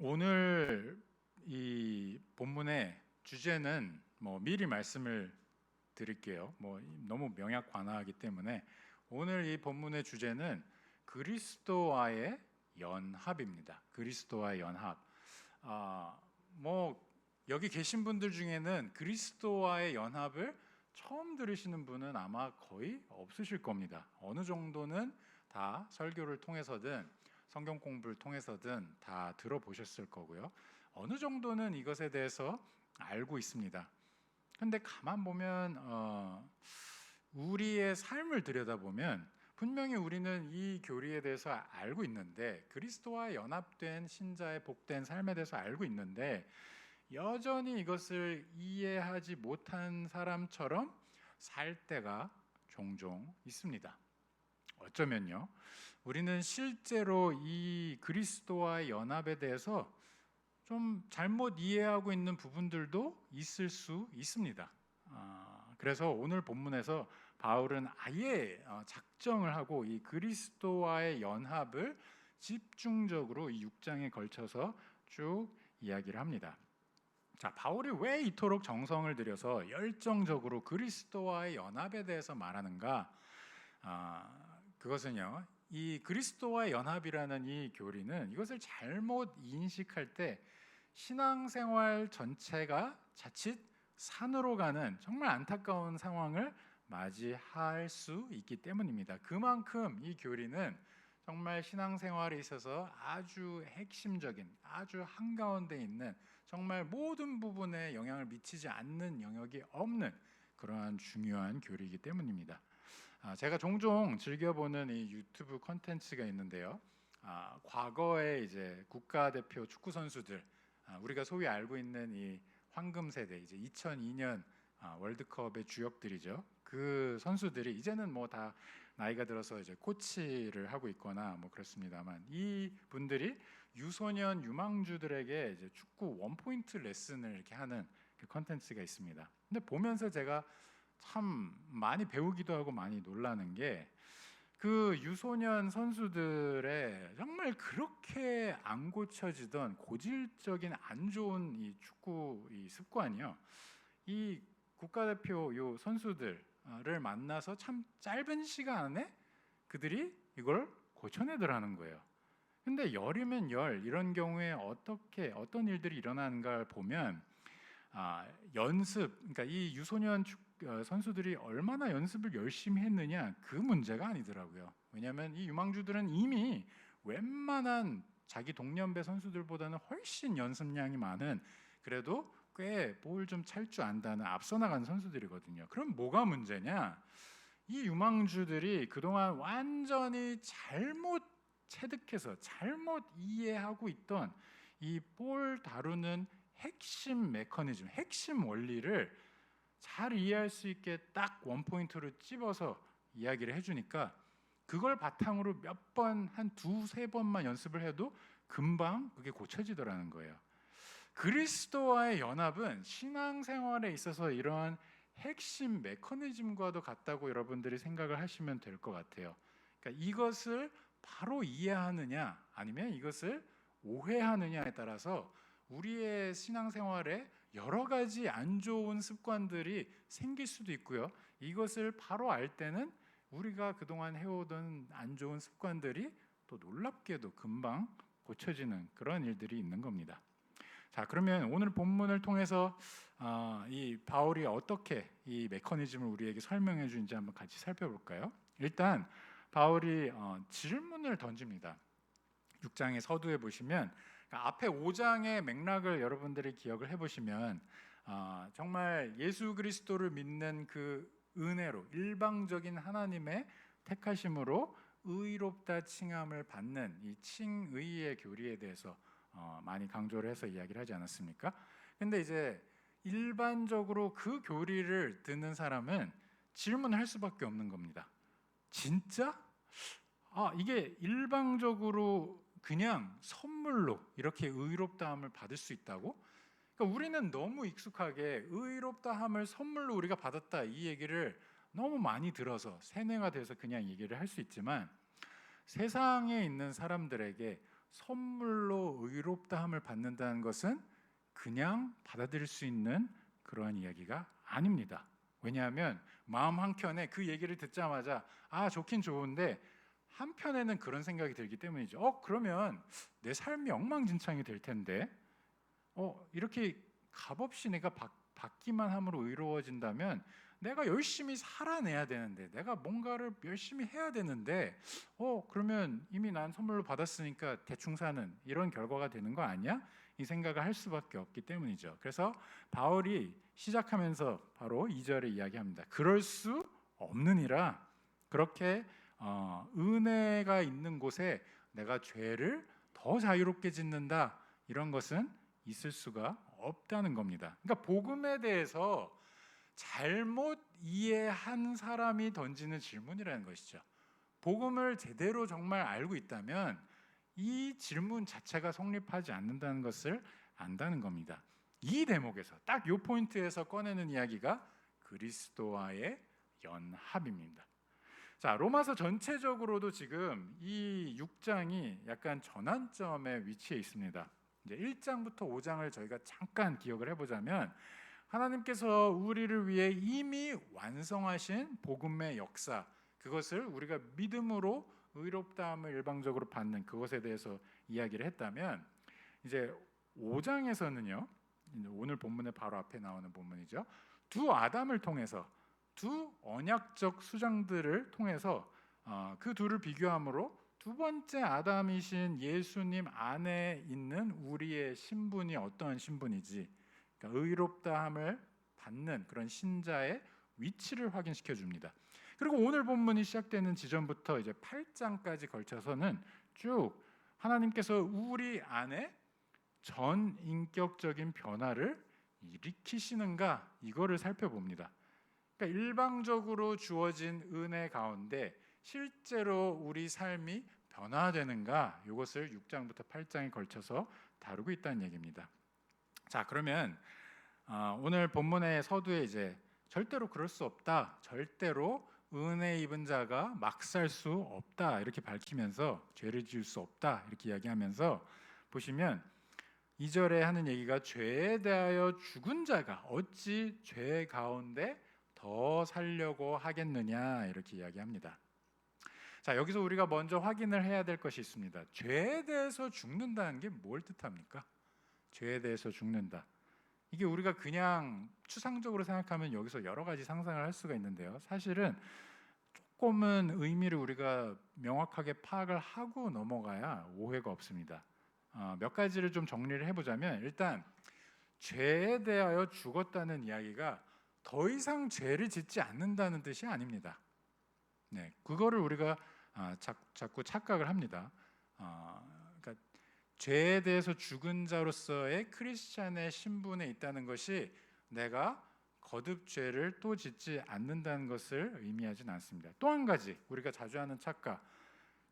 오늘 이 본문의 주제는 미리 말씀을 드릴게요. 너무 명약관화하기 때문에 오늘 이 본문의 주제는 그리스도와의 연합입니다. 그리스도와의 연합. 여기 계신 분들 중에는 그리스도와의 연합을 처음 들으시는 분은 아마 거의 없으실 겁니다. 어느 정도는 다 설교를 통해서든 성경 공부를 통해서든 다 들어보셨을 거고요. 어느 정도는 이것에 대해서 알고 있습니다. 근데 가만 보면 우리의 삶을 들여다보면 분명히 우리는 이 교리에 대해서 알고 있는데, 그리스도와 연합된 신자의 복된 삶에 대해서 알고 있는데 여전히 이것을 이해하지 못한 사람처럼 살 때가 종종 있습니다. 어쩌면요, 우리는 실제로 이 그리스도와의 연합에 대해서 좀 잘못 이해하고 있는 부분들도 있을 수 있습니다. 그래서 오늘 본문에서 바울은 아예 작정을 하고 이 그리스도와의 연합을 집중적으로 이 6장에 걸쳐서 쭉 이야기를 합니다. 자, 바울이 왜 이토록 정성을 들여서 열정적으로 그리스도와의 연합에 대해서 말하는가? 그것은요, 이 그리스도와의 연합이라는 이 교리는 이것을 잘못 인식할 때 신앙생활 전체가 자칫 산으로 가는 정말 안타까운 상황을 맞이할 수 있기 때문입니다. 그만큼 이 교리는 정말 신앙생활에 있어서 아주 핵심적인, 아주 한가운데 있는, 정말 모든 부분에 영향을 미치지 않는 영역이 없는 그러한 중요한 교리이기 때문입니다. 제가 종종 즐겨보는 이 유튜브 콘텐츠가 있는데요. 과거에 이제 국가대표 축구 선수들, 우리가 소위 알고 있는 이 황금 세대, 이제 2002년 월드컵의 주역들이죠. 그 선수들이 이제는 다 나이가 들어서 이제 코치를 하고 있거나 그렇습니다만, 이 분들이 유소년 유망주들에게 이제 축구 원포인트 레슨을 이렇게 하는 그 콘텐츠가 있습니다. 근데 보면서 제가 참 많이 배우기도 하고 많이 놀라는 게, 그 유소년 선수들의 정말 그렇게 안 고쳐지던 고질적인 안 좋은 이 축구 이 습관이요, 이 국가대표 요 선수들을 만나서 참 짧은 시간 안에 그들이 이걸 고쳐내더라는 거예요. 근데 열이면 열, 이런 경우에 어떤 일들이 일어나는가를 보면 연습, 그러니까 이 유소년 선수들이 얼마나 연습을 열심히 했느냐, 그 문제가 아니더라고요. 왜냐하면 이 유망주들은 이미 웬만한 자기 동년배 선수들보다는 훨씬 연습량이 많은, 그래도 꽤 볼 좀 찰 줄 안다는 앞서 나간 선수들이거든요. 그럼 뭐가 문제냐? 이 유망주들이 그동안 완전히 잘못 체득해서 잘못 이해하고 있던 이 볼 다루는 핵심 메커니즘, 핵심 원리를 잘 이해할 수 있게 딱 원포인트로 찝어서 이야기를 해주니까, 그걸 바탕으로 몇 번, 한 두세 번만 연습을 해도 금방 그게 고쳐지더라는 거예요. 그리스도와의 연합은 신앙생활에 있어서 이러한 핵심 메커니즘과도 같다고 여러분들이 생각을 하시면 될 것 같아요. 그러니까 이것을 바로 이해하느냐 아니면 이것을 오해하느냐에 따라서 우리의 신앙생활에 여러 가지 안 좋은 습관들이 생길 수도 있고요. 이것을 바로 알 때는 우리가 그동안 해오던 안 좋은 습관들이 또 놀랍게도 금방 고쳐지는 그런 일들이 있는 겁니다. 자, 그러면 오늘 본문을 통해서 이 바울이 어떻게 이 메커니즘을 우리에게 설명해 주는지 한번 같이 살펴볼까요? 일단 바울이 질문을 던집니다. 6장의 서두에 보시면, 앞에 5장의 맥락을 여러분들이 기억을 해보시면 정말 예수 그리스도를 믿는 그 은혜로, 일방적인 하나님의 택하심으로 의롭다 칭함을 받는 이 칭의의 교리에 대해서 많이 강조를 해서 이야기를 하지 않았습니까? 근데 이제 일반적으로 그 교리를 듣는 사람은 질문을 할 수밖에 없는 겁니다. 진짜? 이게 일방적으로 그냥 선물로 이렇게 의롭다함을 받을 수 있다고? 그러니까 우리는 너무 익숙하게 의롭다함을 선물로 우리가 받았다, 이 얘기를 너무 많이 들어서 세뇌가 돼서 그냥 얘기를 할 수 있지만, 세상에 있는 사람들에게 선물로 의롭다함을 받는다는 것은 그냥 받아들일 수 있는 그러한 이야기가 아닙니다. 왜냐하면 마음 한켠에 그 얘기를 듣자마자 좋긴 좋은데 한편에는 그런 생각이 들기 때문이죠. 그러면 내 삶이 엉망진창이 될 텐데 이렇게 값없이 내가 받기만 함으로 의로워진다면 내가 열심히 살아내야 되는데, 내가 뭔가를 열심히 해야 되는데 그러면 이미 난 선물로 받았으니까 대충 사는 이런 결과가 되는 거 아니야? 이 생각을 할 수밖에 없기 때문이죠. 그래서 바울이 시작하면서 바로 2절에 이야기합니다. 그럴 수 없느니라. 그렇게 은혜가 있는 곳에 내가 죄를 더 자유롭게 짓는다, 이런 것은 있을 수가 없다는 겁니다. 그러니까 복음에 대해서 잘못 이해한 사람이 던지는 질문이라는 것이죠. 복음을 제대로 정말 알고 있다면 이 질문 자체가 성립하지 않는다는 것을 안다는 겁니다. 이 대목에서 딱 이 포인트에서 꺼내는 이야기가 그리스도와의 연합입니다. 자, 로마서 전체적으로도 지금 이 6장이 약간 전환점에 위치해 있습니다. 이제 1장부터 5장을 저희가 잠깐 기억을 해보자면, 하나님께서 우리를 위해 이미 완성하신 복음의 역사, 그것을 우리가 믿음으로 의롭다함을 일방적으로 받는 그것에 대해서 이야기를 했다면, 이제 5장에서는요, 오늘 본문의 바로 앞에 나오는 본문이죠. 두 아담을 통해서, 두 언약적 수장들을 통해서 그 둘을 비교함으로 두 번째 아담이신 예수님 안에 있는 우리의 신분이 어떠한 신분이지, 그러니까 의롭다함을 받는 그런 신자의 위치를 확인시켜 줍니다. 그리고 오늘 본문이 시작되는 지점부터 이제 8장까지 걸쳐서는 쭉 하나님께서 우리 안에 전인격적인 변화를 일으키시는가, 이거를 살펴봅니다. 그러니까 일방적으로 주어진 은혜 가운데 실제로 우리 삶이 변화되는가, 이것을 6장부터 8장에 걸쳐서 다루고 있다는 얘기입니다. 자, 그러면 오늘 본문의 서두에 이제 절대로 그럴 수 없다, 절대로 은혜 입은 자가 막 살 수 없다, 이렇게 밝히면서 죄를 지을 수 없다, 이렇게 이야기하면서 보시면 2절에 하는 얘기가 죄에 대하여 죽은 자가 어찌 죄 가운데 더 살려고 하겠느냐, 이렇게 이야기합니다. 자, 여기서 우리가 먼저 확인을 해야 될 것이 있습니다. 죄에 대해서 죽는다는 게 뭘 뜻합니까? 죄에 대해서 죽는다. 이게 우리가 그냥 추상적으로 생각하면 여기서 여러 가지 상상을 할 수가 있는데요. 사실은 조금은 의미를 우리가 명확하게 파악을 하고 넘어가야 오해가 없습니다. 몇 가지를 좀 정리를 해보자면, 일단 죄에 대하여 죽었다는 이야기가 더 이상 죄를 짓지 않는다는 뜻이 아닙니다. 네, 그거를 우리가 자꾸 착각을 합니다. 그러니까 죄에 대해서 죽은 자로서의 크리스찬의 신분에 있다는 것이 내가 거듭 죄를 또 짓지 않는다는 것을 의미하진 않습니다. 또 한 가지 우리가 자주 하는 착각,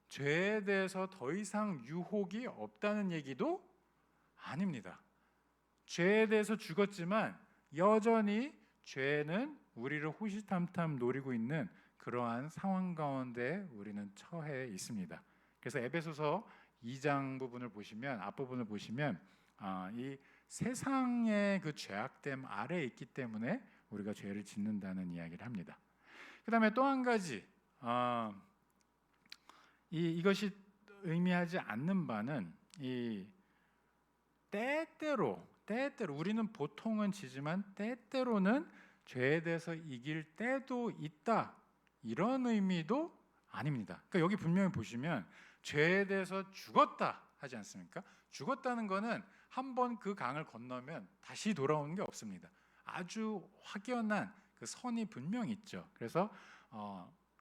죄에 대해서 더 이상 유혹이 없다는 얘기도 아닙니다. 죄에 대해서 죽었지만 여전히 죄는 우리를 호시탐탐 노리고 있는 그러한 상황 가운데 우리는 처해 있습니다. 그래서 에베소서 2장 부분을 보시면, 앞부분을 보시면 이 세상의 그 죄악됨 아래에 있기 때문에 우리가 죄를 짓는다는 이야기를 합니다. 그 다음에 또 한 가지, 이것이 의미하지 않는 바는 이 때때로 우리는 보통은 지지만 때때로는 죄에 대해서 이길 때도 있다, 이런 의미도 아닙니다. 그러니까 여기 분명히 보시면 죄에 대해서 죽었다 하지 않습니까? 죽었다는 거는 한번 그 강을 건너면 다시 돌아오는 게 없습니다. 아주 확연한 그 선이 분명히 있죠. 그래서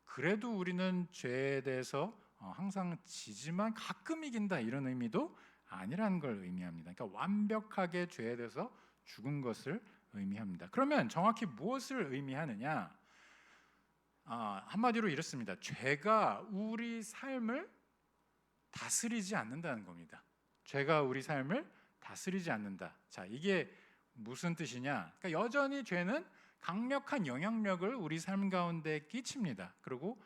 그래도 우리는 죄에 대해서 항상 지지만 가끔 이긴다, 이런 의미도 아니라는 걸 의미합니다. 그러니까 완벽하게 죄에 대해서 죽은 것을 의미합니다. 그러면 정확히 무엇을 의미하느냐? 한마디로 이렇습니다. 죄가 우리 삶을 다스리지 않는다는 겁니다. 죄가 우리 삶을 다스리지 않는다. 자, 이게 무슨 뜻이냐? 그러니까 여전히 죄는 강력한 영향력을 우리 삶 가운데 끼칩니다. 그리고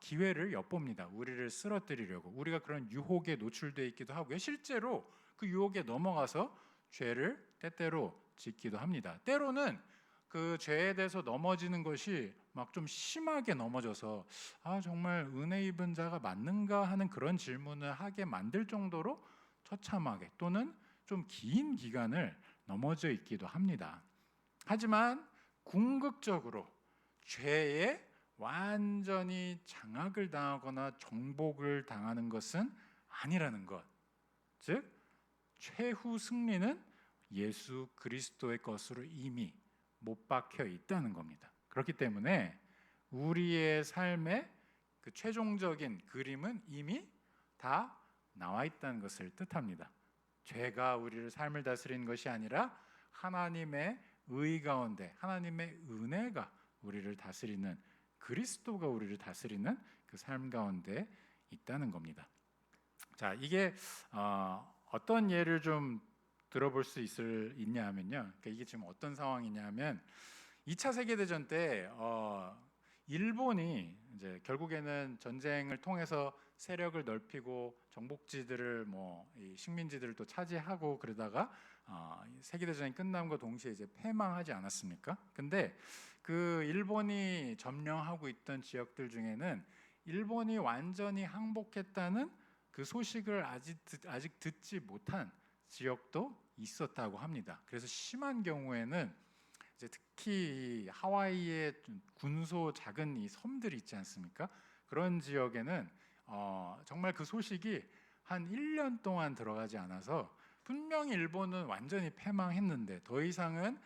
기회를 엿봅니다. 우리를 쓰러뜨리려고. 우리가 그런 유혹에 노출되어 있기도 하고요. 실제로 그 유혹에 넘어가서 죄를 때때로 짓기도 합니다. 때로는 그 죄에 대해서 넘어지는 것이 막 좀 심하게 넘어져서 정말 은혜 입은 자가 맞는가 하는 그런 질문을 하게 만들 정도로 처참하게 또는 좀 긴 기간을 넘어져 있기도 합니다. 하지만 궁극적으로 죄에 완전히 장악을 당하거나 정복을 당하는 것은 아니라는 것. 즉 최후 승리는 예수 그리스도의 것으로 이미 못 박혀 있다는 겁니다. 그렇기 때문에 우리의 삶의 그 최종적인 그림은 이미 다 나와 있다는 것을 뜻합니다. 죄가 우리를 삶을 다스리는 것이 아니라 하나님의 의 가운데 하나님의 은혜가 우리를 다스리는, 그리스도가 우리를 다스리는 그 삶 가운데 있다는 겁니다. 자, 이게 어떤 예를 좀 들어볼 수 있냐 하면요. 그러니까 이게 지금 어떤 상황이냐면 2차 세계대전 때 일본이 이제 결국에는 전쟁을 통해서 세력을 넓히고 정복지들을 이 식민지들을 또 차지하고 그러다가 세계대전이 끝남과 동시에 이제 패망하지 않았습니까? 근데 그 일본이 점령하고 있던 지역들 중에는 일본이 완전히 항복했다는 그 소식을 아직 듣지 못한 지역도 있었다고 합니다. 그래서 심한 경우에는 이제 특히 하와이의 군소 작은 이 섬들이 있지 않습니까? 그런 지역에는 정말 그 소식이 한 1년 동안 들어가지 않아서 분명히 일본은 완전히 패망했는데 더 이상은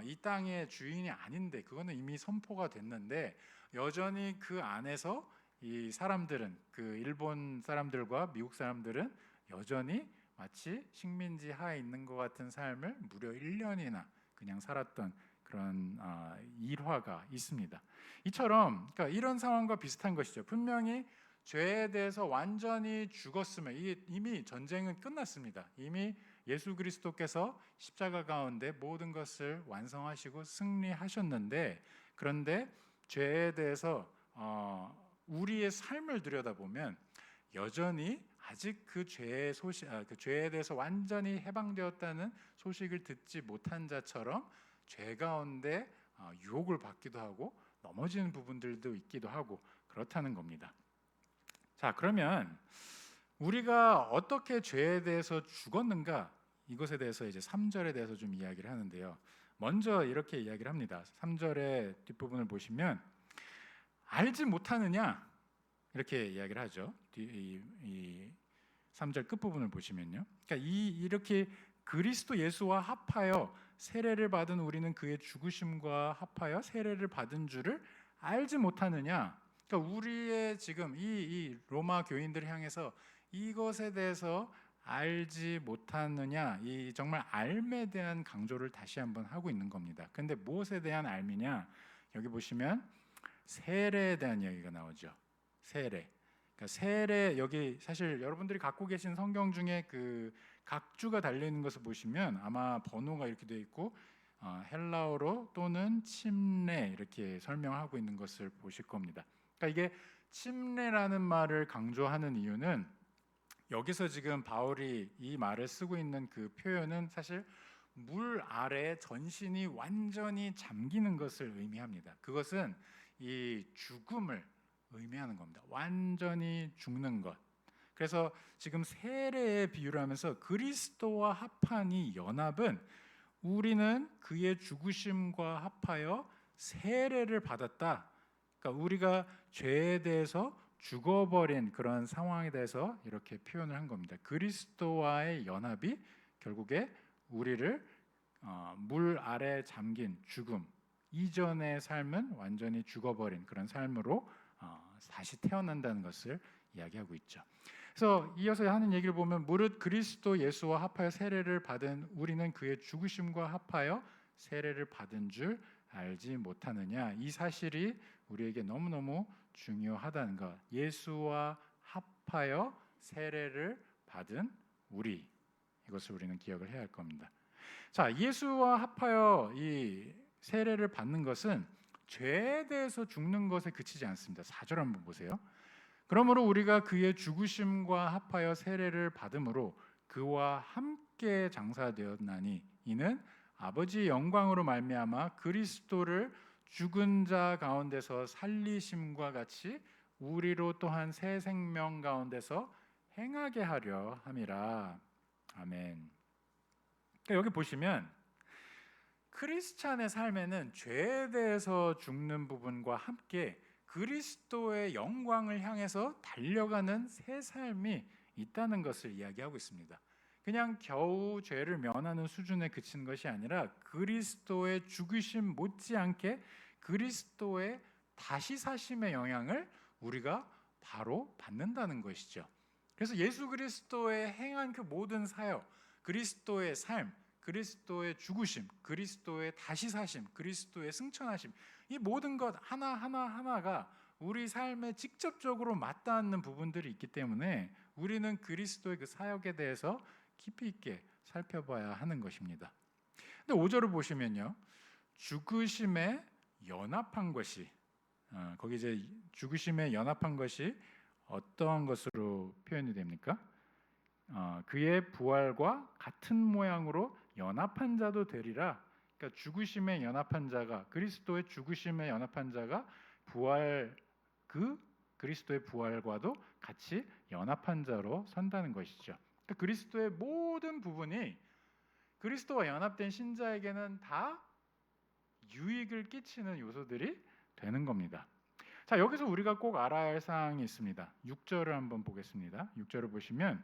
이 땅의 주인이 아닌데 그거는 이미 선포가 됐는데 여전히 그 안에서 이 사람들은 그 일본 사람들과 미국 사람들은 여전히 마치 식민지 하에 있는 것 같은 삶을 무려 1년이나 그냥 살았던 그런 일화가 있습니다. 이처럼 그러니까 이런 상황과 비슷한 것이죠. 분명히 죄에 대해서 완전히 죽었으면 이미 전쟁은 끝났습니다. 이미 예수 그리스도께서 십자가 가운데 모든 것을 완성하시고 승리하셨는데 그런데 죄에 대해서 우리의 삶을 들여다보면 여전히 아직 그 죄에 대해서 완전히 해방되었다는 소식을 듣지 못한 자처럼 죄 가운데 유혹을 받기도 하고 넘어지는 부분들도 있기도 하고 그렇다는 겁니다. 자, 그러면 우리가 어떻게 죄에 대해서 죽었는가 이것에 대해서 이제 3절에 대해서 좀 이야기를 하는데요. 먼저 이렇게 이야기를 합니다. 3절의 뒷부분을 보시면 알지 못하느냐 이렇게 이야기를 하죠. 이 3절 끝부분을 보시면요. 그러니까 이렇게 그리스도 예수와 합하여 세례를 받은 우리는 그의 죽으심과 합하여 세례를 받은 줄을 알지 못하느냐. 그러니까 우리의 지금 이 로마 교인들을 향해서 이것에 대해서 알지 못하느냐, 이 정말 알에 대한 강조를 다시 한번 하고 있는 겁니다. 근데 무엇에 대한 알미냐? 여기 보시면 세례에 대한 이야기가 나오죠. 세례. 그러니까 세례, 여기 사실 여러분들이 갖고 계신 성경 중에 그 각주가 달려 있는 것을 보시면 아마 번호가 이렇게 되어 있고 헬라어로 또는 침례 이렇게 설명하고 있는 것을 보실 겁니다. 그러니까 이게 침례라는 말을 강조하는 이유는 여기서 지금 바울이 이 말을 쓰고 있는 그 표현은 사실 물 아래에 전신이 완전히 잠기는 것을 의미합니다. 그것은 이 죽음을 의미하는 겁니다. 완전히 죽는 것. 그래서 지금 세례의 비유를 하면서 그리스도와 합한 이 연합은 우리는 그의 죽으심과 합하여 세례를 받았다. 그러니까 우리가 죄에 대해서 죽어버린 그런 상황에 대해서 이렇게 표현을 한 겁니다. 그리스도와의 연합이 결국에 우리를 물 아래 잠긴 죽음 이전의 삶은 완전히 죽어버린 그런 삶으로 다시 태어난다는 것을 이야기하고 있죠. 그래서 이어서 하는 얘기를 보면 무릇 그리스도 예수와 합하여 세례를 받은 우리는 그의 죽으심과 합하여 세례를 받은 줄 알지 못하느냐. 이 사실이 우리에게 너무너무 중요하다는 것. 예수와 합하여 세례를 받은 우리, 이것을 우리는 기억을 해야 할 겁니다. 자, 예수와 합하여 이 세례를 받는 것은 죄에 대해서 죽는 것에 그치지 않습니다. 4절 한번 보세요. 그러므로 우리가 그의 죽으심과 합하여 세례를 받음으로 그와 함께 장사되었나니 이는 아버지의 영광으로 말미암아 그리스도를 죽은 자 가운데서 살리심과 같이 우리로 또한 새 생명 가운데서 행하게 하려 함이라. 아멘. 그러니까 여기 보시면 크리스찬의 삶에는 죄에 대해서 죽는 부분과 함께 그리스도의 영광을 향해서 달려가는 새 삶이 있다는 것을 이야기하고 있습니다. 그냥 겨우 죄를 면하는 수준에 그치는 것이 아니라 그리스도의 죽으심 못지않게 그리스도의 다시 사심의 영향을 우리가 바로 받는다는 것이죠. 그래서 예수 그리스도의 행한 그 모든 사역, 그리스도의 삶, 그리스도의 죽으심, 그리스도의 다시 사심, 그리스도의 승천하심, 이 모든 것 하나하나가 우리 삶에 직접적으로 맞닿는 부분들이 있기 때문에 우리는 그리스도의 그 사역에 대해서 깊이 있게 살펴봐야 하는 것입니다. 근데 5절을 보시면요, 죽으심에 연합한 것이, 거기 이제 죽으심에 연합한 것이 어떠한 것으로 표현이 됩니까? 그의 부활과 같은 모양으로 연합한 자도 되리라. 그러니까 죽으심에 연합한 자가, 그리스도의 죽으심에 연합한 자가 부활, 그 그리스도의 부활과도 같이 연합한 자로 선다는 것이죠. 그러니까 그리스도의 모든 부분이 그리스도와 연합된 신자에게는 다 유익을 끼치는 요소들이 되는 겁니다. 자, 여기서 우리가 꼭 알아야 할 사항이 있습니다. 6절을 한번 보겠습니다. 6절을 보시면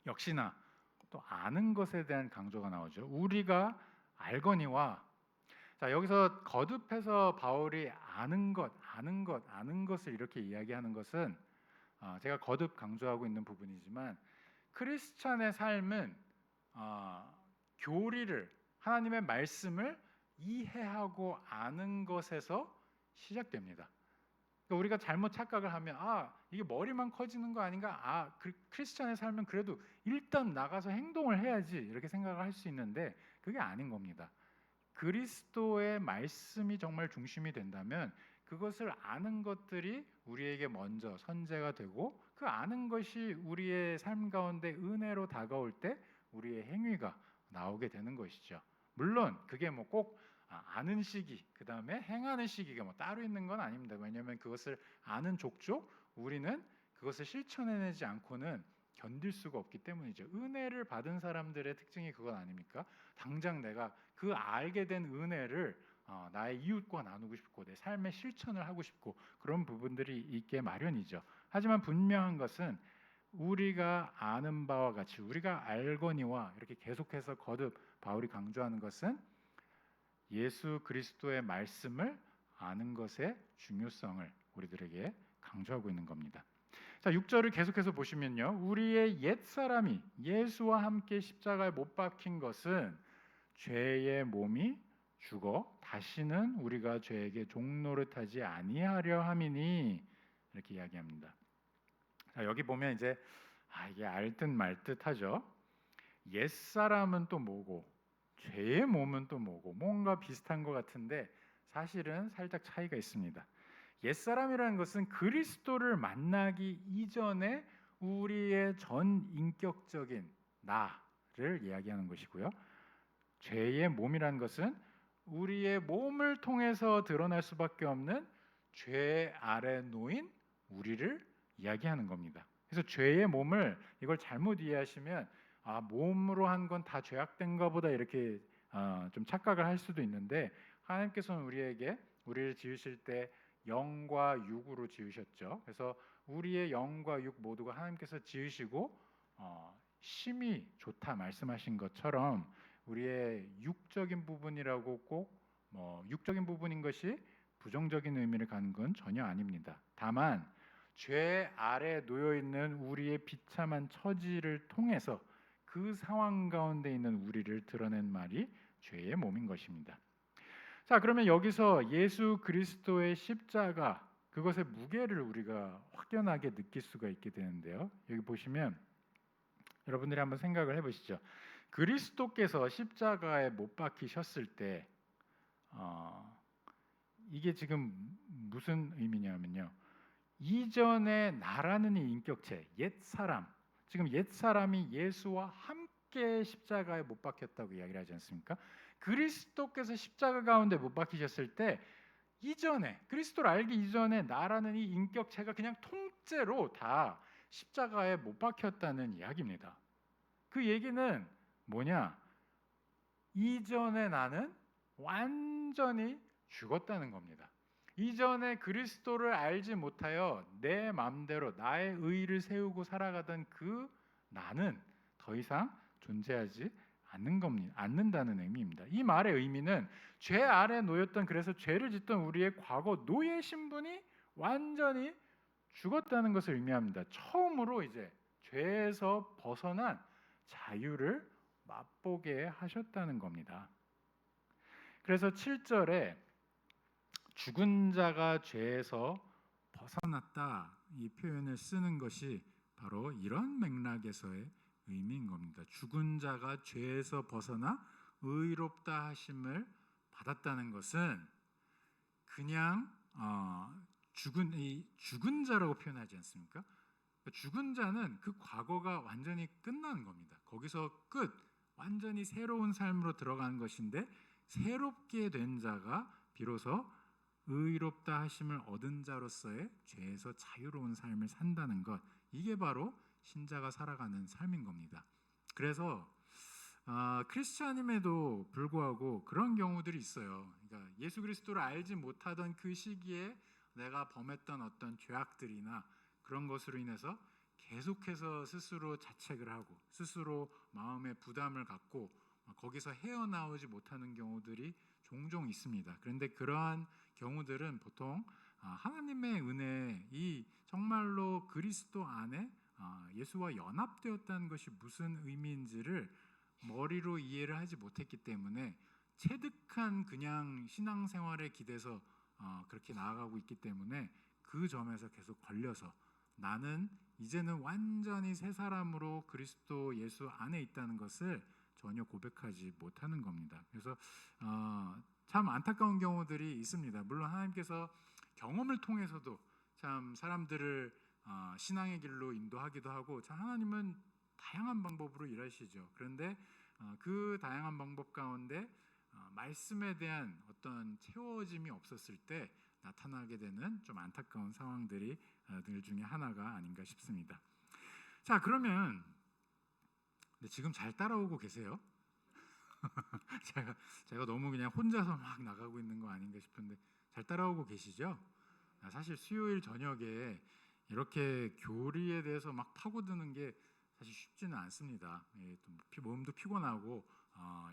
역시나 또 아는 것에 대한 강조가 나오죠. 우리가 알거니와, 자, 여기서 거듭해서 바울이 아는 것을 이렇게 이야기하는 것은 제가 거듭 강조하고 있는 부분이지만 크리스찬의 삶은 교리를, 하나님의 말씀을 이해하고 아는 것에서 시작됩니다. 그러니까 우리가 잘못 착각을 하면 이게 머리만 커지는 거 아닌가? 크리스찬의 삶은 그래도 일단 나가서 행동을 해야지 이렇게 생각을 할 수 있는데 그게 아닌 겁니다. 그리스도의 말씀이 정말 중심이 된다면 그것을 아는 것들이 우리에게 먼저 선제가 되고 그 아는 것이 우리의 삶 가운데 은혜로 다가올 때 우리의 행위가 나오게 되는 것이죠. 물론 그게 뭐 꼭 아는 시기, 그 다음에 행하는 시기가 뭐 따로 있는 건 아닙니다. 왜냐하면 그것을 아는 족족 우리는 그것을 실천해내지 않고는 견딜 수가 없기 때문이죠. 은혜를 받은 사람들의 특징이 그건 아닙니까? 당장 내가 그 알게 된 은혜를 나의 이웃과 나누고 싶고 내 삶의 실천을 하고 싶고 그런 부분들이 있게 마련이죠. 하지만 분명한 것은 우리가 아는 바와 같이 우리가 알거니와 이렇게 계속해서 거듭 바울이 강조하는 것은 예수 그리스도의 말씀을 아는 것의 중요성을 우리들에게 강조하고 있는 겁니다. 자, 6절을 계속해서 보시면요, 우리의 옛사람이 예수와 함께 십자가에 못 박힌 것은 죄의 몸이 죽어 다시는 우리가 죄에게 종노릇하지 아니하려 함이니 이렇게 이야기합니다. 자, 여기 보면 이제 이게 알듯 말듯하죠. 옛사람은 또 뭐고 죄의 몸은 또 뭐고 뭔가 비슷한 것 같은데 사실은 살짝 차이가 있습니다. 옛사람이라는 것은 그리스도를 만나기 이전에 우리의 전 인격적인 나를 이야기하는 것이고요. 죄의 몸이라는 것은 우리의 몸을 통해서 드러날 수밖에 없는 죄 아래 놓인 우리를 이야기하는 겁니다. 그래서 죄의 몸을 이걸 잘못 이해하시면 몸으로 한 건 다 죄악된가 보다 이렇게 좀 착각을 할 수도 있는데 하나님께서는 우리를 지으실 때 영과 육으로 지으셨죠. 그래서 우리의 영과 육 모두가 하나님께서 지으시고 심히 좋다 말씀하신 것처럼 우리의 육적인 부분이라고 꼭 육적인 부분인 것이 부정적인 의미를 갖는 건 전혀 아닙니다. 다만 죄 아래 놓여 있는 우리의 비참한 처지를 통해서 그 상황 가운데 있는 우리를 드러낸 말이 죄의 몸인 것입니다. 자, 그러면 여기서 예수 그리스도의 십자가 그것의 무게를 우리가 확연하게 느낄 수가 있게 되는데요. 여기 보시면 여러분들이 한번 생각을 해보시죠. 그리스도께서 십자가에 못 박히셨을 때 이게 지금 무슨 의미냐면요. 이전에 나라는 이 인격체, 옛 사람, 지금 옛 사람이 예수와 함께 십자가에 못 박혔다고 이야기를 하지 않습니까? 그리스도께서 십자가 가운데 못 박히셨을 때 이전에 그리스도를 알기 이전에 나라는 이 인격체가 그냥 통째로 다 십자가에 못 박혔다는 이야기입니다. 그 얘기는 뭐냐? 이전에 나는 완전히 죽었다는 겁니다. 이전에 그리스도를 알지 못하여 내 마음대로 나의 의의를 세우고 살아가던 그 나는 더 이상 존재하지 않는다는 의미입니다. 이 말의 의미는 죄 아래 놓였던, 그래서 죄를 짓던 우리의 과거 노예 신분이 완전히 죽었다는 것을 의미합니다. 처음으로 이제 죄에서 벗어난 자유를 맛보게 하셨다는 겁니다. 그래서 7절에 죽은 자가 죄에서 벗어났다 이 표현을 쓰는 것이 바로 이런 맥락에서의 의미인 겁니다. 죽은 자가 죄에서 벗어나 의롭다 하심을 받았다는 것은 그냥 죽은 자라고 표현하지 않습니까? 죽은 자는 그 과거가 완전히 끝나는 겁니다. 거기서 끝, 완전히 새로운 삶으로 들어가는 것인데, 새롭게 된 자가 비로소 의롭다 하심을 얻은 자로서의 죄에서 자유로운 삶을 산다는 것, 이게 바로 신자가 살아가는 삶인 겁니다. 그래서 크리스찬임에도 불구하고 그런 경우들이 있어요. 그러니까 예수 그리스도를 알지 못하던 그 시기에 내가 범했던 어떤 죄악들이나 그런 것으로 인해서 계속해서 스스로 자책을 하고 스스로 마음의 부담을 갖고 거기서 헤어나오지 못하는 경우들이 종종 있습니다. 그런데 그러한 경우들은 보통 하나님의 은혜, 이 정말로 그리스도 안에 예수와 연합되었다는 것이 무슨 의미인지를 머리로 이해를 하지 못했기 때문에 체득한 그냥 신앙생활에 기대서 그렇게 나아가고 있기 때문에 그 점에서 계속 걸려서 나는 이제는 완전히 새 사람으로 그리스도 예수 안에 있다는 것을 전혀 고백하지 못하는 겁니다. 그래서 참 안타까운 경우들이 있습니다. 물론 하나님께서 경험을 통해서도 참 사람들을 신앙의 길로 인도하기도 하고, 참 하나님은 다양한 방법으로 일하시죠. 그런데 그 다양한 방법 가운데 말씀에 대한 어떤 채워짐이 없었을 때 나타나게 되는 좀 안타까운 상황들이 늘 중에 하나가 아닌가 싶습니다. 자, 그러면 지금 잘 따라오고 계세요? 제가 너무 그냥 혼자서 막 나가고 있는 거 아닌가 싶은데 잘 따라오고 계시죠? 사실 수요일 저녁에 이렇게 교리에 대해서 막 파고드는 게 사실 쉽지는 않습니다. 몸도 피곤하고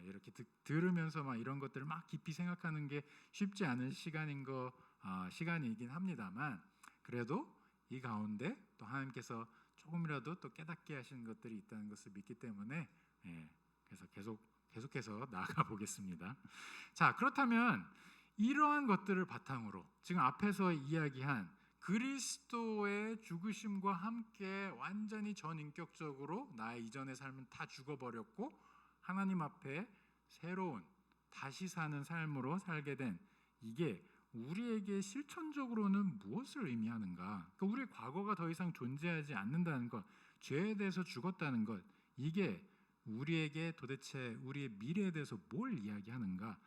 이렇게 들으면서 막 이런 것들을 막 깊이 생각하는 게 쉽지 않은 시간이긴 합니다만, 그래도 이 가운데 또 하나님께서 조금이라도 또 깨닫게 하시는 것들이 있다는 것을 믿기 때문에 그래서 계속해서 나아가 보겠습니다. 자, 그렇다면 이러한 것들을 바탕으로 지금 앞에서 이야기한 그리스도의 죽으심과 함께 완전히 전인격적으로 나의 이전의 삶은 다 죽어버렸고 하나님 앞에 새로운 다시 사는 삶으로 살게 된, 이게 우리에게 실천적으로는 무엇을 의미하는가? 그러니까 우리의 과거가 더 이상 존재하지 않는다는 것, 죄에 대해서 죽었다는 것, 이게 우리에게 도대체 우리의 미래에 대해서 뭘 이야기하는가?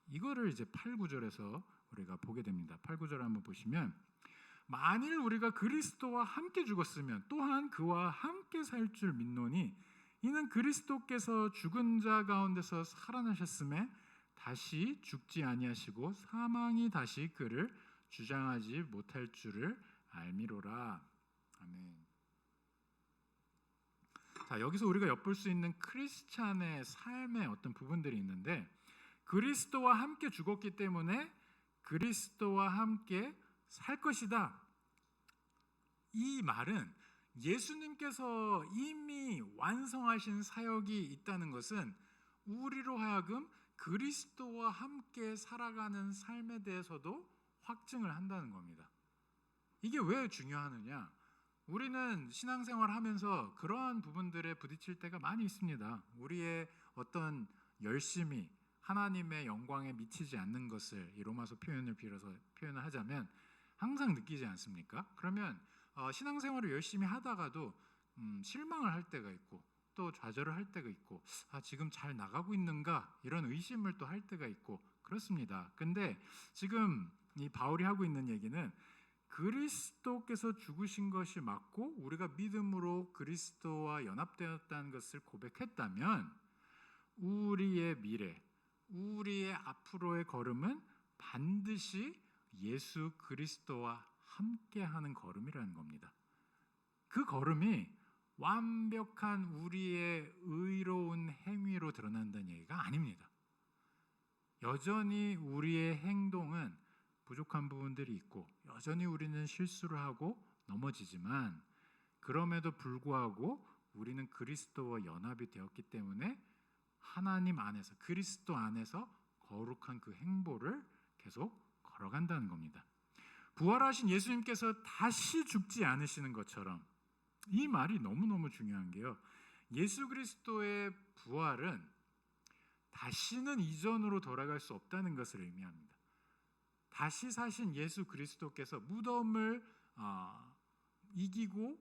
이거를 이제 8, 9절에서 우리가 보게 됩니다. 8, 9절 한번 보시면, 만일 우리가 그리스도와 함께 죽었으면 또한 그와 함께 살 줄 믿노니 이는 그리스도께서 죽은 자 가운데서 살아나셨음에 다시 죽지 아니하시고 사망이 다시 그를 주장하지 못할 줄을 알미로라. 아멘. 자, 여기서 우리가 엿볼 수 있는 크리스찬의 삶의 어떤 부분들이 있는데, 그리스도와 함께 죽었기 때문에 그리스도와 함께 살 것이다. 이 말은 예수님께서 이미 완성하신 사역이 있다는 것은 우리로 하여금 그리스도와 함께 살아가는 삶에 대해서도 확증을 한다는 겁니다. 이게 왜 중요하느냐? 우리는 신앙생활 하면서 그러한 부분들에 부딪힐 때가 많이 있습니다. 우리의 어떤 열심이, 하나님의 영광에 미치지 않는 것을 이 로마서 표현을 빌어서 표현을 하자면 항상 느끼지 않습니까? 그러면 신앙생활을 열심히 하다가도 실망을 할 때가 있고 또 좌절을 할 때가 있고 지금 잘 나가고 있는가 이런 의심을 또 할 때가 있고 그렇습니다. 근데 지금 이 바울이 하고 있는 얘기는 그리스도께서 죽으신 것이 맞고 우리가 믿음으로 그리스도와 연합되었다는 것을 고백했다면 우리의 미래, 우리의 앞으로의 걸음은 반드시 예수 그리스도와 함께하는 걸음이라는 겁니다. 그 걸음이 완벽한 우리의 의로운 행위로 드러난다는 얘기가 아닙니다. 여전히 우리의 행동은 부족한 부분들이 있고 여전히 우리는 실수를 하고 넘어지지만 그럼에도 불구하고 우리는 그리스도와 연합이 되었기 때문에 하나님 안에서 그리스도 안에서 거룩한 그 행보를 계속 걸어간다는 겁니다. 부활하신 예수님께서 다시 죽지 않으시는 것처럼 이 말이 너무너무 중요한 게요. 예수 그리스도의 부활은 다시는 이전으로 돌아갈 수 없다는 것을 의미합니다. 다시 사신 예수 그리스도께서 무덤을 이기고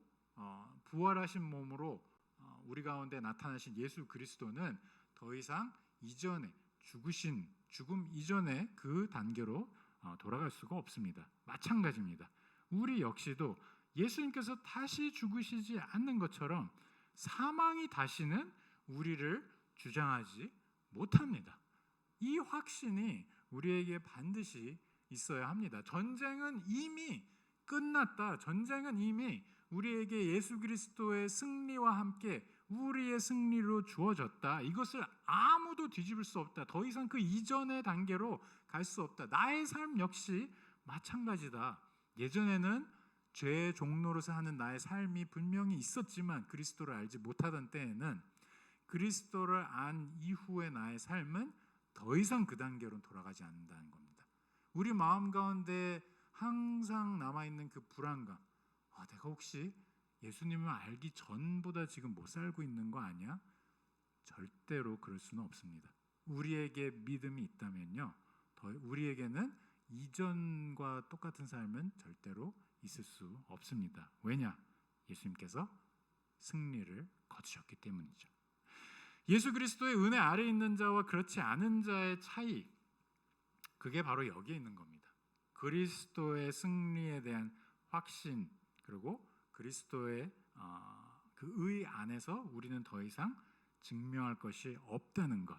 부활하신 몸으로 우리 가운데 나타나신 예수 그리스도는 더 이상 이전에 죽음 이전의 그 단계로 돌아갈 수가 없습니다. 마찬가지입니다. 우리 역시도 예수님께서 다시 죽으시지 않는 것처럼 사망이 다시는 우리를 주장하지 못합니다. 이 확신이 우리에게 반드시 있어야 합니다. 전쟁은 이미 끝났다. 전쟁은 이미 우리에게 예수 그리스도의 승리와 함께 우리의 승리로 주어졌다. 이것을 아무도 뒤집을 수 없다. 더 이상 그 이전의 단계로 갈 수 없다. 나의 삶 역시 마찬가지다. 예전에는 죄의 종로로서 하는 나의 삶이 분명히 있었지만 그리스도를 알지 못하던 때에는 그리스도를 안 이후의 나의 삶은 더 이상 그 단계로 돌아가지 않는다는 겁니다. 우리 마음 가운데 항상 남아있는 그 불안감, 내가 혹시 예수님을 알기 전보다 지금 못 살고 있는 거 아니야? 절대로 그럴 수는 없습니다. 우리에게 믿음이 있다면요, 우리에게는 이전과 똑같은 삶은 절대로 있을 수 없습니다. 왜냐? 예수님께서 승리를 거두셨기 때문이죠. 예수 그리스도의 은혜 아래 있는 자와 그렇지 않은 자의 차이, 그게 바로 여기에 있는 겁니다. 그리스도의 승리에 대한 확신, 그리고 그리스도의 그 의 안에서 우리는 더 이상 증명할 것이 없다는 것.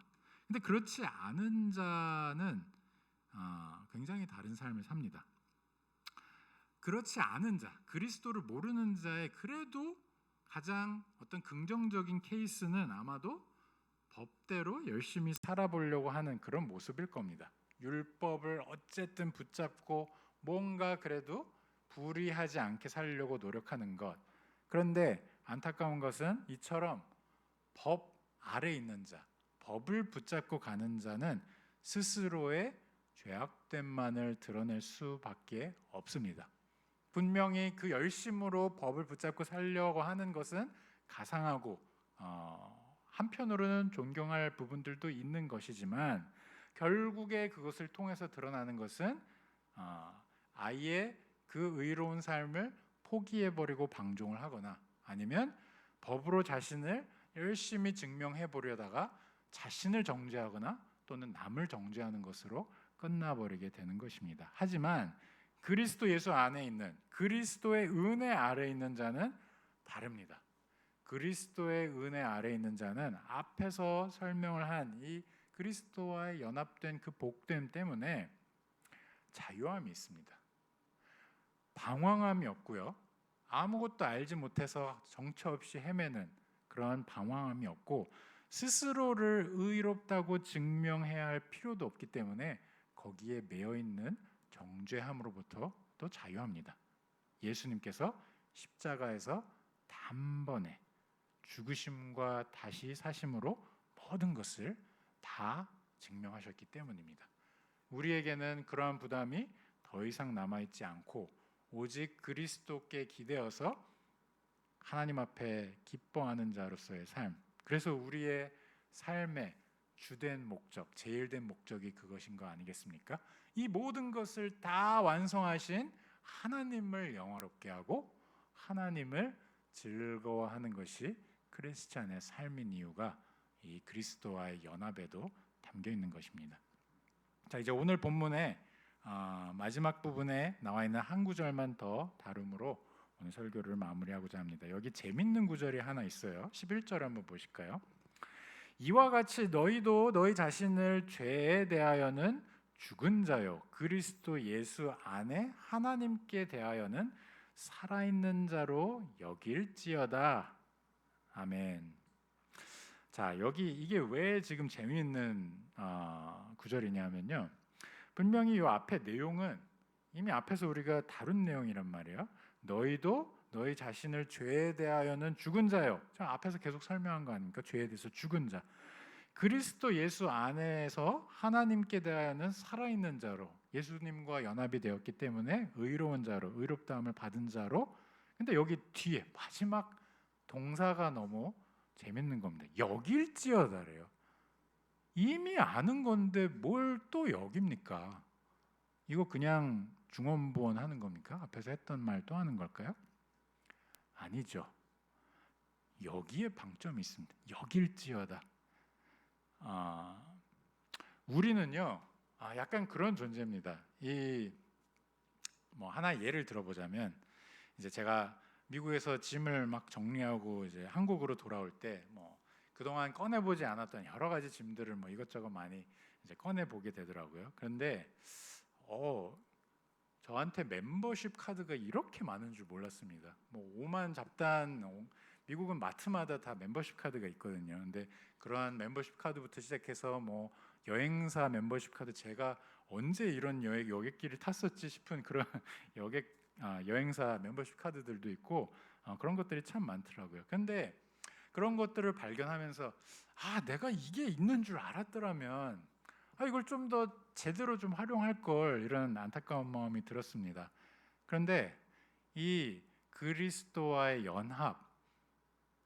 근데 그렇지 않은 자는 굉장히 다른 삶을 삽니다. 그렇지 않은 자, 그리스도를 모르는 자의 그래도 가장 어떤 긍정적인 케이스는 아마도 법대로 열심히 살아보려고 하는 그런 모습일 겁니다. 율법을 어쨌든 붙잡고 뭔가 그래도 불의하지 않게 살려고 노력하는 것. 그런데 안타까운 것은 이처럼 법 아래 있는 자, 법을 붙잡고 가는 자는 스스로의 죄악됨만을 드러낼 수밖에 없습니다. 분명히 그 열심으로 법을 붙잡고 살려고 하는 것은 가상하고 한편으로는 존경할 부분들도 있는 것이지만 결국에 그것을 통해서 드러나는 것은 아예 그 의로운 삶을 포기해버리고 방종을 하거나 아니면 법으로 자신을 열심히 증명해 보려다가 자신을 정죄하거나 또는 남을 정죄하는 것으로 끝나버리게 되는 것입니다. 하지만 그리스도 예수 안에 있는 그리스도의 은혜 아래 있는 자는 다릅니다. 그리스도의 은혜 아래 있는 자는 앞에서 설명을 한 이 그리스도와의 연합된 그 복됨 때문에 자유함이 있습니다. 방황함이 없고요. 아무것도 알지 못해서 정처 없이 헤매는 그런 방황함이 없고 스스로를 의롭다고 증명해야 할 필요도 없기 때문에 거기에 매여 있는 정죄함으로부터 또 자유합니다. 예수님께서 십자가에서 단번에 죽으심과 다시 사심으로 모든 것을 다 증명하셨기 때문입니다. 우리에게는 그러한 부담이 더 이상 남아있지 않고 오직 그리스도께 기대어서 하나님 앞에 기뻐하는 자로서의 삶, 그래서 우리의 삶의 주된 목적, 제일된 목적이 그것인 거 아니겠습니까? 이 모든 것을 다 완성하신 하나님을 영화롭게 하고 하나님을 즐거워하는 것이 크리스찬의 삶인 이유가 이 그리스도와의 연합에도 담겨 있는 것입니다. 자, 이제 오늘 본문의 마지막 부분에 나와 있는 한 구절만 더 다룸으로 오늘 설교를 마무리하고자 합니다. 여기 재밌는 구절이 하나 있어요. 11절 한번 보실까요? 이와 같이 너희도 너희 자신을 죄에 대하여는 죽은 자요 그리스도 예수 안에 하나님께 대하여는 살아있는 자로 여길지어다. 아멘. 자, 여기 이게 왜 지금 재미있는 구절이냐면요, 분명히 이 앞에 내용은 이미 앞에서 우리가 다룬 내용이란 말이에요. 너희도 너희 자신을 죄에 대하여는 죽은 자요. 저 앞에서 계속 설명한 거 아닙니까? 죄에 대해서 죽은 자. 그리스도 예수 안에서 하나님께 대하여는 살아있는 자로, 예수님과 연합이 되었기 때문에 의로운 자로, 의롭다함을 받은 자로. 근데 여기 뒤에 마지막 동사가 너무 재밌는 겁니다. 여길지어다래요. 이미 아는 건데 뭘 또 여깁니까? 이거 그냥 중언부언 하는 겁니까? 앞에서 했던 말 또 하는 걸까요? 아니죠. 여기에 방점이 있습니다. 여길지어다. 우리는요, 약간 그런 존재입니다. 하나 예를 들어보자면, 이제 제가 미국에서 짐을 막 정리하고 이제 한국으로 돌아올 때 그동안 꺼내보지 않았던 여러 가지 짐들을 이것저것 많이 이제 꺼내보게 되더라고요. 그런데 저한테 멤버십 카드가 이렇게 많은 줄 몰랐습니다. 오만 잡단, 미국은 마트마다 다 멤버십 카드가 있거든요. 근데 그러한 멤버십 카드부터 시작해서 여행사 멤버십 카드, 제가 언제 이런 여객기를 탔었지 싶은 그런 여행사 멤버십 카드들도 있고, 그런 것들이 참 많더라고요. 근데 그런 것들을 발견하면서 내가 이게 있는 줄 알았더라면 이걸 좀 더 제대로 좀 활용할 걸, 이런 안타까운 마음이 들었습니다. 그런데 이 그리스도와의 연합,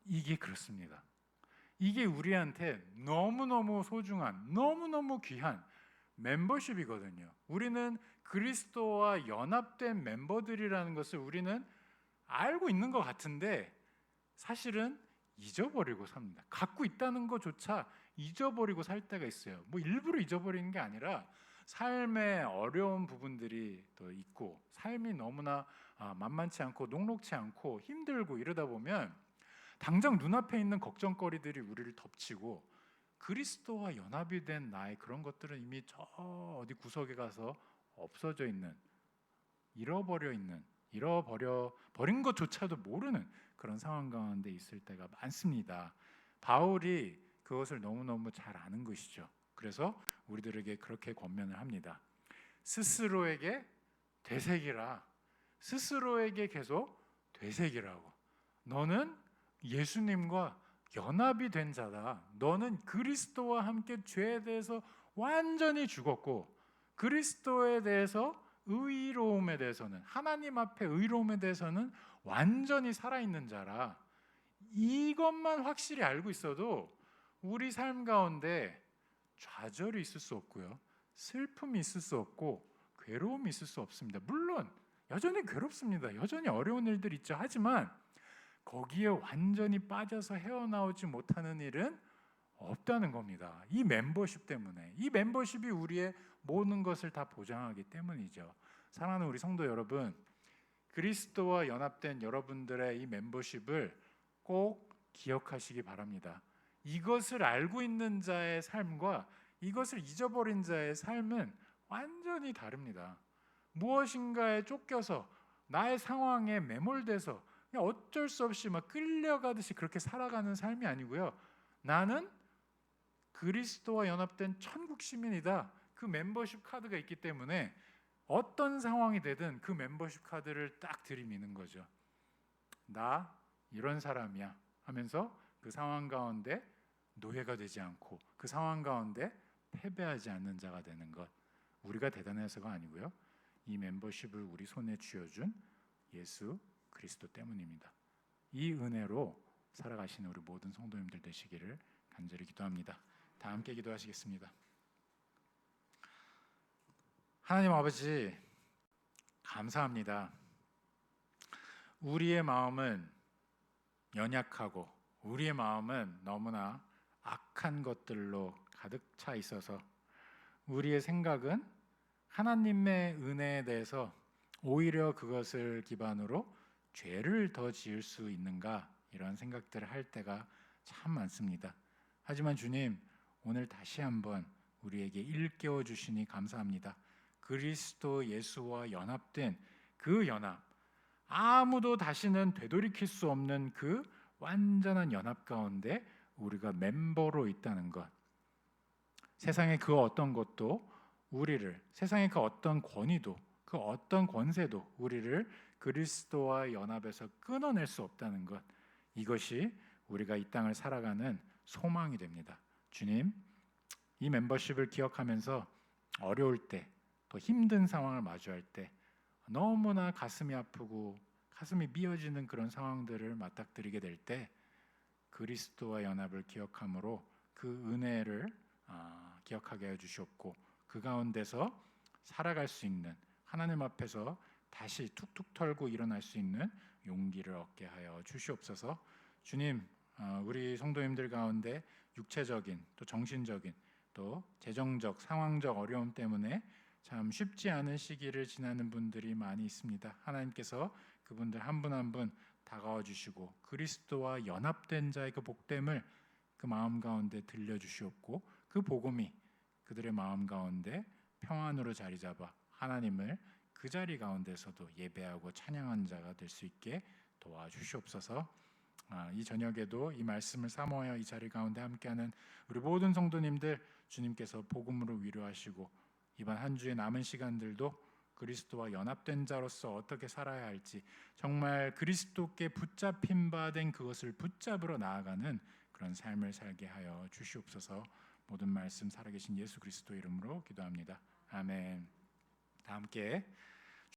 이게 그렇습니다. 이게 우리한테 너무너무 소중한, 너무너무 귀한 멤버십이거든요. 우리는 그리스도와 연합된 멤버들이라는 것을 우리는 알고 있는 것 같은데 사실은 잊어버리고 삽니다. 갖고 있다는 것조차 잊어버리고 살 때가 있어요. 일부러 잊어버리는 게 아니라 삶의 어려운 부분들이 또 있고, 삶이 너무나 만만치 않고 녹록치 않고 힘들고 이러다 보면 당장 눈앞에 있는 걱정거리들이 우리를 덮치고, 그리스도와 연합이 된 나의 그런 것들은 이미 저 어디 구석에 가서 없어져 있는, 잃어버린 것조차도 모르는 그런 상황 가운데 있을 때가 많습니다. 바울이 그것을 너무너무 잘 아는 것이죠. 그래서 우리들에게 그렇게 권면을 합니다. 스스로에게 되새기라. 스스로에게 계속 되새기라고. 너는 예수님과 연합이 된 자다. 너는 그리스도와 함께 죄에 대해서 완전히 죽었고, 그리스도에 대해서, 의로움에 대해서는, 하나님 앞에 의로움에 대해서는 완전히 살아있는 자라. 이것만 확실히 알고 있어도 우리 삶 가운데 좌절이 있을 수 없고요, 슬픔이 있을 수 없고, 괴로움이 있을 수 없습니다. 물론 여전히 괴롭습니다. 여전히 어려운 일들이 있죠. 하지만 거기에 완전히 빠져서 헤어나오지 못하는 일은 없다는 겁니다. 이 멤버십 때문에. 이 멤버십이 우리의 모든 것을 다 보장하기 때문이죠. 사랑하는 우리 성도 여러분, 그리스도와 연합된 여러분들의 이 멤버십을 꼭 기억하시기 바랍니다. 이것을 알고 있는 자의 삶과 이것을 잊어버린 자의 삶은 완전히 다릅니다. 무엇인가에 쫓겨서, 나의 상황에 매몰돼서 그냥 어쩔 수 없이 끌려가듯이 그렇게 살아가는 삶이 아니고요, 나는 그리스도와 연합된 천국 시민이다. 그 멤버십 카드가 있기 때문에 어떤 상황이 되든 그 멤버십 카드를 딱 들이미는 거죠. 나 이런 사람이야 하면서 그 상황 가운데 노예가 되지 않고, 그 상황 가운데 패배하지 않는 자가 되는 것, 우리가 대단해서가 아니고요, 이 멤버십을 우리 손에 쥐어준 예수 그리스도 때문입니다. 이 은혜로 살아가시는 우리 모든 성도님들 되시기를 간절히 기도합니다. 다 함께 기도하시겠습니다. 하나님 아버지, 감사합니다. 우리의 마음은 연약하고 우리의 마음은 너무나 악한 것들로 가득 차 있어서 우리의 생각은 하나님의 은혜에 대해서 오히려 그것을 기반으로 죄를 더 지을 수 있는가, 이런 생각들을 할 때가 참 많습니다. 하지만 주님, 오늘 다시 한번 우리에게 일깨워 주시니 감사합니다. 그리스도 예수와 연합된 그 연합, 아무도 다시는 되돌이킬 수 없는 그 완전한 연합 가운데 우리가 멤버로 있다는 것, 세상의 그 어떤 것도 우리를, 세상의 그 어떤 권위도, 그 어떤 권세도 우리를 그리스도와 연합에서 끊어낼 수 없다는 것, 이것이 우리가 이 땅을 살아가는 소망이 됩니다. 주님, 이 멤버십을 기억하면서 어려울 때, 또 힘든 상황을 마주할 때, 너무나 가슴이 아프고 가슴이 미어지는 그런 상황들을 맞닥뜨리게 될 때 그리스도와 연합을 기억함으로 그 은혜를 기억하게 해주시옵고, 그 가운데서 살아갈 수 있는, 하나님 앞에서 다시 툭툭 털고 일어날 수 있는 용기를 얻게 하여 주시옵소서. 주님, 우리 성도님들 가운데 육체적인, 또 정신적인, 또 재정적, 상황적 어려움 때문에 참 쉽지 않은 시기를 지나는 분들이 많이 있습니다. 하나님께서 그분들 한 분 한 분 다가와 주시고 그리스도와 연합된 자의 그 복됨을 그 마음 가운데 들려주시옵고, 그 복음이 그들의 마음 가운데 평안으로 자리 잡아 하나님을 그 자리 가운데서도 예배하고 찬양한 자가 될 수 있게 도와주시옵소서. 이 저녁에도 이 말씀을 사모하여 이 자리 가운데 함께하는 우리 모든 성도님들, 주님께서 복음으로 위로하시고 이번 한 주의 남은 시간들도 그리스도와 연합된 자로서 어떻게 살아야 할지, 정말 그리스도께 붙잡힌 바 된 그것을 붙잡으러 나아가는 그런 삶을 살게 하여 주시옵소서. 모든 말씀 살아계신 예수 그리스도 이름으로 기도합니다. 아멘. 다 함께